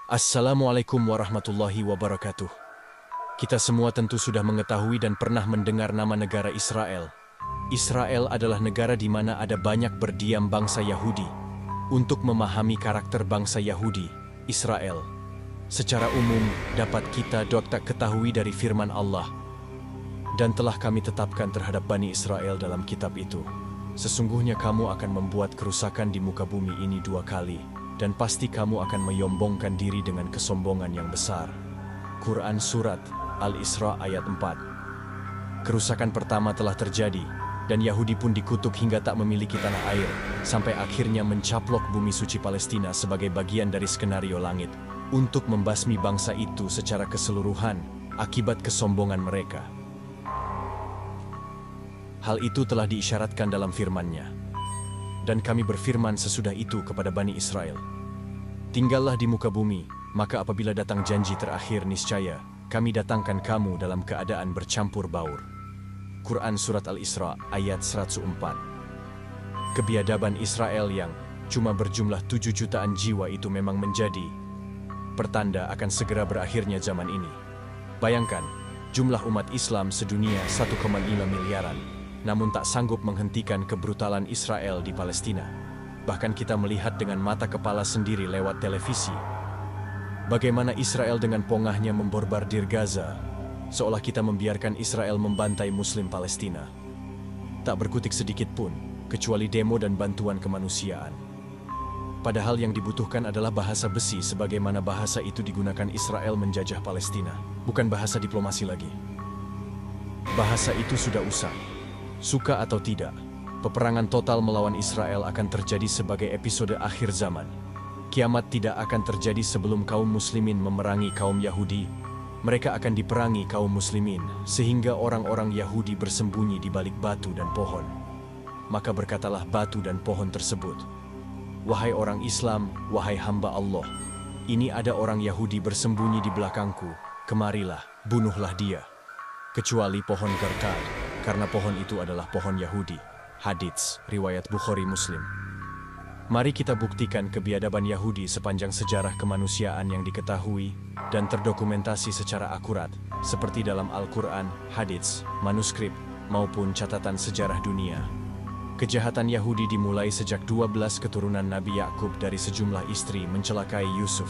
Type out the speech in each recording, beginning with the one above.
Assalamualaikum warahmatullahi wabarakatuh. Kita semua tentu sudah mengetahui dan pernah mendengar nama negara Israel. Israel adalah negara di mana ada banyak berdiam bangsa Yahudi. Untuk memahami karakter bangsa Yahudi, Israel, secara umum dapat kita ketahui dari firman Allah. Dan telah kami tetapkan terhadap Bani Israel dalam kitab itu. Sesungguhnya kamu akan membuat kerusakan di muka bumi ini 2 kali. Dan pasti kamu akan menyombongkan diri dengan kesombongan yang besar. Quran Surat Al-Isra ayat 4. Kerusakan pertama telah terjadi, dan Yahudi pun dikutuk hingga tak memiliki tanah air, sampai akhirnya mencaplok bumi suci Palestina sebagai bagian dari skenario langit, untuk membasmi bangsa itu secara keseluruhan, akibat kesombongan mereka. Hal itu telah diisyaratkan dalam firman-Nya. Dan kami berfirman sesudah itu kepada Bani Israel, tinggallah di muka bumi, maka apabila datang janji terakhir niscaya, kami datangkan kamu dalam keadaan bercampur baur. Quran Surat Al-Isra ayat 104. Kebiadaban Israel yang cuma berjumlah 7 jutaan jiwa itu memang menjadi pertanda akan segera berakhirnya zaman ini. Bayangkan, jumlah umat Islam sedunia 1,5 miliaran. Namun tak sanggup menghentikan kebrutalan Israel di Palestina. Bahkan kita melihat dengan mata kepala sendiri lewat televisi. Bagaimana Israel dengan pongahnya memborbardir Gaza, seolah kita membiarkan Israel membantai Muslim Palestina. Tak berkutik sedikit pun, kecuali demo dan bantuan kemanusiaan. Padahal yang dibutuhkan adalah bahasa besi sebagaimana bahasa itu digunakan Israel menjajah Palestina. Bukan bahasa diplomasi lagi. Bahasa itu sudah usang. Suka atau tidak, peperangan total melawan Israel akan terjadi sebagai episode akhir zaman. Kiamat tidak akan terjadi sebelum kaum muslimin memerangi kaum Yahudi. Mereka akan diperangi kaum muslimin, sehingga orang-orang Yahudi bersembunyi di balik batu dan pohon. Maka berkatalah batu dan pohon tersebut, "Wahai orang Islam, wahai hamba Allah, ini ada orang Yahudi bersembunyi di belakangku, kemarilah, bunuhlah dia." Kecuali pohon Garkad, karena pohon itu adalah pohon Yahudi. Hadits, riwayat Bukhari Muslim. Mari kita buktikan kebiadaban Yahudi sepanjang sejarah kemanusiaan yang diketahui dan terdokumentasi secara akurat, seperti dalam Al-Quran, hadits, manuskrip, maupun catatan sejarah dunia. Kejahatan Yahudi dimulai sejak 12 keturunan Nabi Yakub dari sejumlah istri mencelakai Yusuf.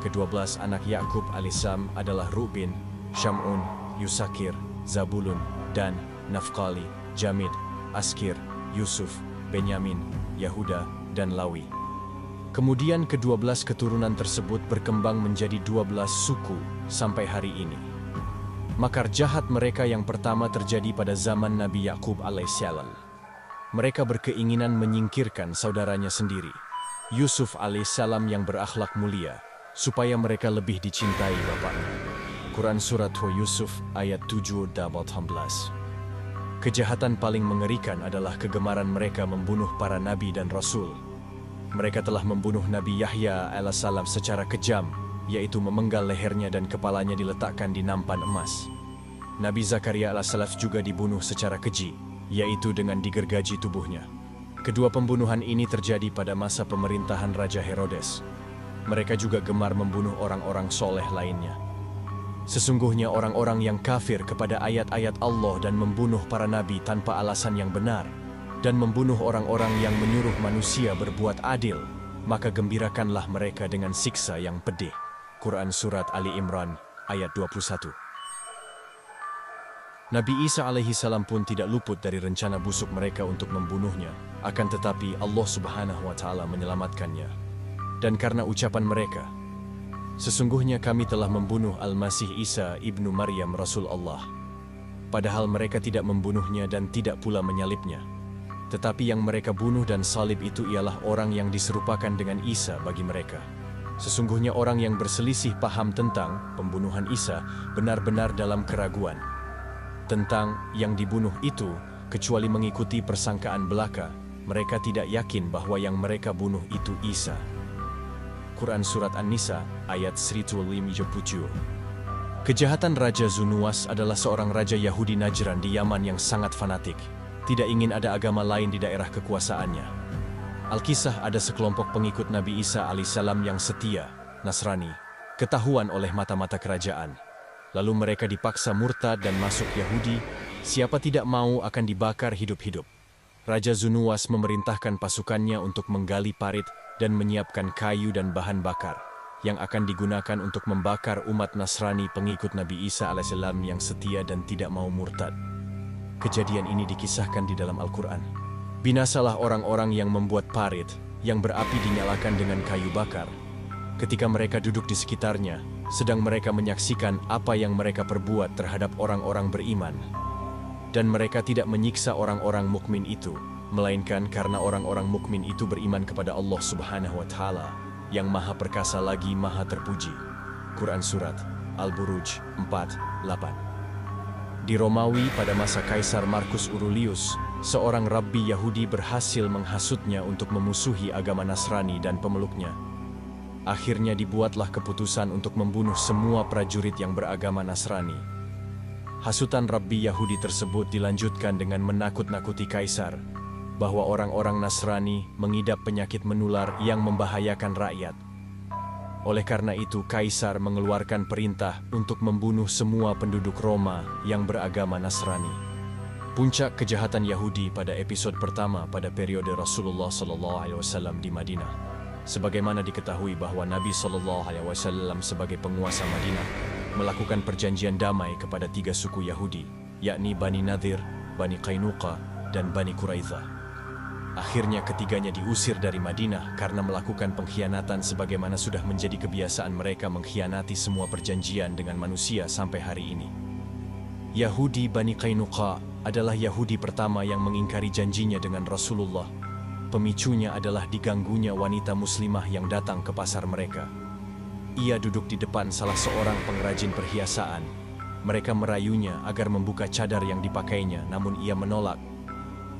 Ke-12 anak Yakub alaihissalam adalah Rubin, Syamun, Yusakir, Zabulun, dan Nafqali, Jamid, Askir, Yusuf, Benyamin, Yahuda, dan Lawi. Kemudian ke-12 keturunan tersebut berkembang menjadi 12 suku sampai hari ini. Makar jahat mereka yang pertama terjadi pada zaman Nabi Yakub alaihissalam. Mereka berkeinginan menyingkirkan saudaranya sendiri, Yusuf alaihissalam yang berakhlak mulia, supaya mereka lebih dicintai bapaknya. Quran Surat Yusuf ayat 7-18. Kejahatan paling mengerikan adalah kegemaran mereka membunuh para nabi dan rasul. Mereka telah membunuh Nabi Yahya alaihissalam secara kejam, yaitu memenggal lehernya dan kepalanya diletakkan di nampan emas. Nabi Zakaria alaihissalam juga dibunuh secara keji, yaitu dengan digergaji tubuhnya. Kedua pembunuhan ini terjadi pada masa pemerintahan Raja Herodes. Mereka juga gemar membunuh orang-orang soleh lainnya. Sesungguhnya orang-orang yang kafir kepada ayat-ayat Allah dan membunuh para nabi tanpa alasan yang benar, dan membunuh orang-orang yang menyuruh manusia berbuat adil, maka gembirakanlah mereka dengan siksa yang pedih. Quran Surat Ali Imran ayat 21. Nabi Isa alaihissalam pun tidak luput dari rencana busuk mereka untuk membunuhnya, akan tetapi Allah Subhanahu wa Ta'ala menyelamatkannya. Dan karena ucapan mereka, "Sesungguhnya kami telah membunuh Al-Masih Isa ibnu Maryam Rasul Allah." Padahal mereka tidak membunuhnya dan tidak pula menyalibnya. Tetapi yang mereka bunuh dan salib itu ialah orang yang diserupakan dengan Isa bagi mereka. Sesungguhnya orang yang berselisih paham tentang pembunuhan Isa benar-benar dalam keraguan tentang yang dibunuh itu, kecuali mengikuti persangkaan belaka. Mereka tidak yakin bahwa yang mereka bunuh itu Isa. Quran Surat An-Nisa ayat 157. Kejahatan Raja Zunuwas adalah seorang raja Yahudi Najran di Yaman yang sangat fanatik. Tidak ingin ada agama lain di daerah kekuasaannya. Alkisah ada sekelompok pengikut Nabi Isa alaihissalam yang setia, Nasrani, ketahuan oleh mata-mata kerajaan. Lalu mereka dipaksa murtad dan masuk Yahudi, siapa tidak mau akan dibakar hidup-hidup. Raja Zunuwas memerintahkan pasukannya untuk menggali parit dan menyiapkan kayu dan bahan bakar yang akan digunakan untuk membakar umat Nasrani pengikut Nabi Isa alaihissalam yang setia dan tidak mau murtad. Kejadian ini dikisahkan di dalam Al-Quran. Binasalah orang-orang yang membuat parit yang berapi dinyalakan dengan kayu bakar. Ketika mereka duduk di sekitarnya, sedang mereka menyaksikan apa yang mereka perbuat terhadap orang-orang beriman. Dan mereka tidak menyiksa orang-orang mukmin itu, melainkan karena orang-orang mukmin itu beriman kepada Allah Subhanahu wa Ta'ala, yang Maha Perkasa lagi Maha Terpuji. Quran Surat Al-Buruj 4:8. Di Romawi pada masa Kaisar Marcus Aurelius, seorang rabbi Yahudi berhasil menghasutnya untuk memusuhi agama Nasrani dan pemeluknya. Akhirnya dibuatlah keputusan untuk membunuh semua prajurit yang beragama Nasrani. Hasutan rabbi Yahudi tersebut dilanjutkan dengan menakut-nakuti Kaisar bahwa orang-orang Nasrani mengidap penyakit menular yang membahayakan rakyat. Oleh karena itu, Kaisar mengeluarkan perintah untuk membunuh semua penduduk Roma yang beragama Nasrani. Puncak kejahatan Yahudi pada episode pertama pada periode Rasulullah SAW di Madinah. Sebagaimana diketahui bahwa Nabi SAW sebagai penguasa Madinah melakukan perjanjian damai kepada 3 suku Yahudi, yakni Bani Nadir, Bani Qainuqa, dan Bani Quraidah. Akhirnya ketiganya diusir dari Madinah karena melakukan pengkhianatan sebagaimana sudah menjadi kebiasaan mereka mengkhianati semua perjanjian dengan manusia sampai hari ini. Yahudi Bani Qainuqa adalah Yahudi pertama yang mengingkari janjinya dengan Rasulullah. Pemicunya adalah diganggunya wanita muslimah yang datang ke pasar mereka. Ia duduk di depan salah seorang pengrajin perhiasan. Mereka merayunya agar membuka cadar yang dipakainya, namun ia menolak.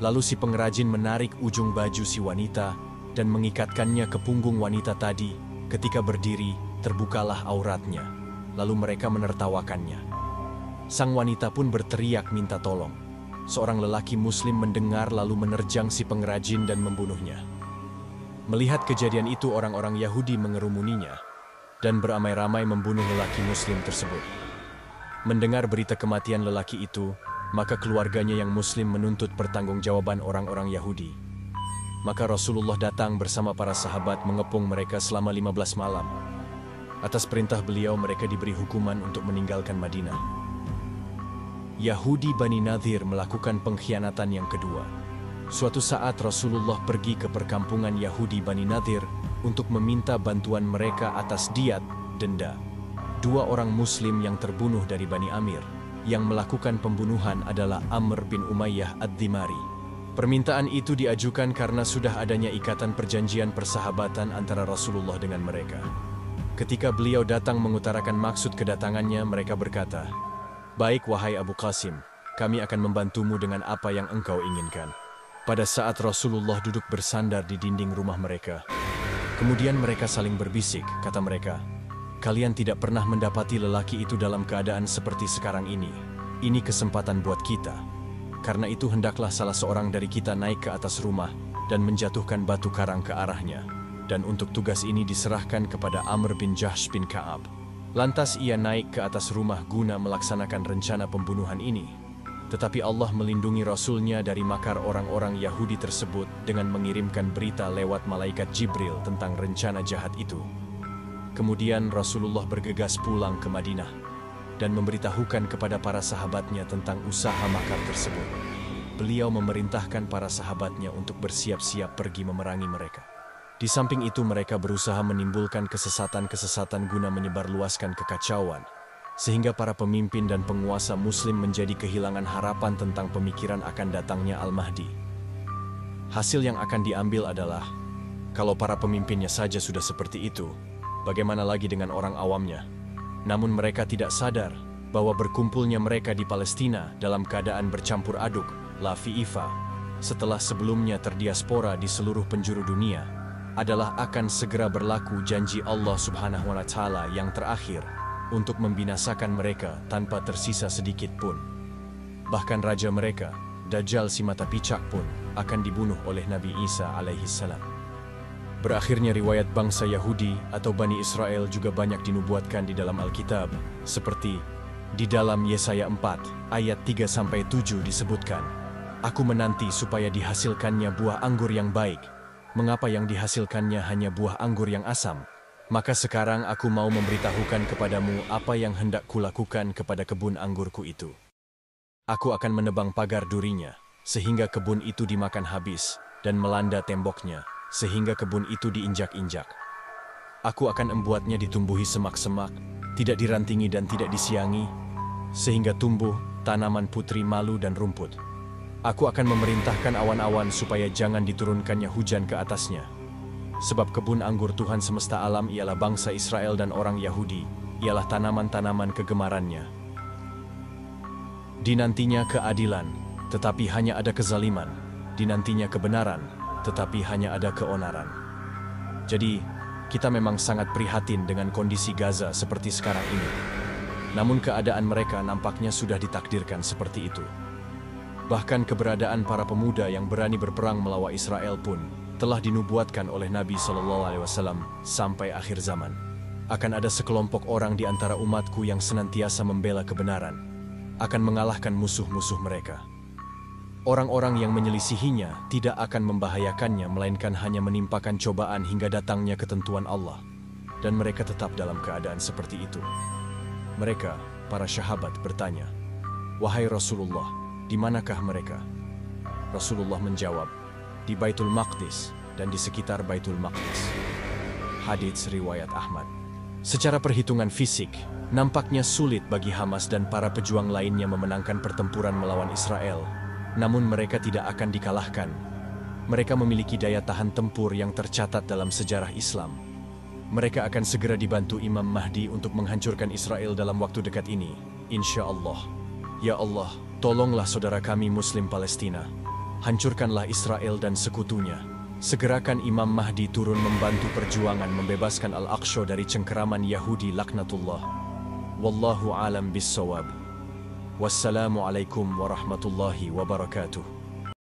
Lalu si pengrajin menarik ujung baju si wanita dan mengikatkannya ke punggung wanita tadi. Ketika berdiri, terbukalah auratnya. Lalu mereka menertawakannya. Sang wanita pun berteriak minta tolong. Seorang lelaki muslim mendengar lalu menerjang si pengrajin dan membunuhnya. Melihat kejadian itu, orang-orang Yahudi mengerumuninya dan beramai-ramai membunuh lelaki muslim tersebut. Mendengar berita kematian lelaki itu, maka keluarganya yang muslim menuntut pertanggungjawaban orang-orang Yahudi. Maka Rasulullah datang bersama para sahabat mengepung mereka selama 15 malam. Atas perintah beliau mereka diberi hukuman untuk meninggalkan Madinah. Yahudi Bani Nadir melakukan pengkhianatan yang kedua. Suatu saat Rasulullah pergi ke perkampungan Yahudi Bani Nadir untuk meminta bantuan mereka atas diat, denda. 2 orang muslim yang terbunuh dari Bani Amir. Yang melakukan pembunuhan adalah Amr bin Umayyah ad-Dimari. Permintaan itu diajukan karena sudah adanya ikatan perjanjian persahabatan antara Rasulullah dengan mereka. Ketika beliau datang mengutarakan maksud kedatangannya, mereka berkata, "Baik wahai Abu Qasim, kami akan membantumu dengan apa yang engkau inginkan." Pada saat Rasulullah duduk bersandar di dinding rumah mereka, kemudian mereka saling berbisik, kata mereka, "Kalian tidak pernah mendapati lelaki itu dalam keadaan seperti sekarang ini. Ini kesempatan buat kita. Karena itu hendaklah salah seorang dari kita naik ke atas rumah dan menjatuhkan batu karang ke arahnya. Dan untuk tugas ini diserahkan kepada Amr bin Jahsh bin Ka'ab. Lantas ia naik ke atas rumah guna melaksanakan rencana pembunuhan ini. Tetapi Allah melindungi Rasulnya dari makar orang-orang Yahudi tersebut dengan mengirimkan berita lewat malaikat Jibril tentang rencana jahat itu. Kemudian Rasulullah bergegas pulang ke Madinah dan memberitahukan kepada para sahabatnya tentang usaha makar tersebut. Beliau memerintahkan para sahabatnya untuk bersiap-siap pergi memerangi mereka. Di samping itu mereka berusaha menimbulkan kesesatan-kesesatan guna menyebarluaskan kekacauan, sehingga para pemimpin dan penguasa muslim menjadi kehilangan harapan tentang pemikiran akan datangnya Al-Mahdi. Hasil yang akan diambil adalah, kalau para pemimpinnya saja sudah seperti itu, bagaimana lagi dengan orang awamnya? Namun mereka tidak sadar bahwa berkumpulnya mereka di Palestina dalam keadaan bercampur aduk, la fi'ifa, setelah sebelumnya terdiaspora di seluruh penjuru dunia, adalah akan segera berlaku janji Allah Subhanahu wa Ta'ala yang terakhir untuk membinasakan mereka tanpa tersisa sedikit pun. Bahkan raja mereka, Dajjal si mata picak pun, akan dibunuh oleh Nabi Isa alaihissalam. Berakhirnya riwayat bangsa Yahudi atau Bani Israel juga banyak dinubuatkan di dalam Alkitab, seperti di dalam Yesaya 4 ayat 3-7 disebutkan, "Aku menanti supaya dihasilkannya buah anggur yang baik. Mengapa yang dihasilkannya hanya buah anggur yang asam? Maka sekarang aku mau memberitahukan kepadamu apa yang hendak kulakukan kepada kebun anggurku itu. Aku akan menebang pagar durinya, sehingga kebun itu dimakan habis, dan melanda temboknya, sehingga kebun itu diinjak-injak. Aku akan membuatnya ditumbuhi semak-semak, tidak dirantingi dan tidak disiangi, sehingga tumbuh tanaman putri malu dan rumput. Aku akan memerintahkan awan-awan supaya jangan diturunkannya hujan ke atasnya. Sebab kebun anggur Tuhan semesta alam ialah bangsa Israel dan orang Yahudi, ialah tanaman-tanaman kegemarannya. Dinantinya keadilan, tetapi hanya ada kezaliman. Dinantinya kebenaran, tetapi hanya ada keonaran." Jadi, kita memang sangat prihatin dengan kondisi Gaza seperti sekarang ini. Namun keadaan mereka nampaknya sudah ditakdirkan seperti itu. Bahkan keberadaan para pemuda yang berani berperang melawan Israel pun telah dinubuatkan oleh Nabi SAW sampai akhir zaman. Akan ada sekelompok orang di antara umatku yang senantiasa membela kebenaran, akan mengalahkan musuh-musuh mereka. Orang-orang yang menyelisihinya tidak akan membahayakannya, melainkan hanya menimpakan cobaan hingga datangnya ketentuan Allah. Dan mereka tetap dalam keadaan seperti itu. Mereka, para sahabat, bertanya, "Wahai Rasulullah, di manakah mereka?" Rasulullah menjawab, "Di Baitul Maqdis dan di sekitar Baitul Maqdis." Hadits riwayat Ahmad. Secara perhitungan fisik, nampaknya sulit bagi Hamas dan para pejuang lainnya memenangkan pertempuran melawan Israel. Namun mereka tidak akan dikalahkan. Mereka memiliki daya tahan tempur yang tercatat dalam sejarah Islam. Mereka akan segera dibantu Imam Mahdi untuk menghancurkan Israel dalam waktu dekat ini, insya Allah. Ya Allah, tolonglah saudara kami Muslim Palestina. Hancurkanlah Israel dan sekutunya. Segerakan Imam Mahdi turun membantu perjuangan membebaskan Al-Aqsa dari cengkeraman Yahudi laknatullah. Wallahu alam bis-shawab. Wassalamualaikum warahmatullahi wabarakatuh.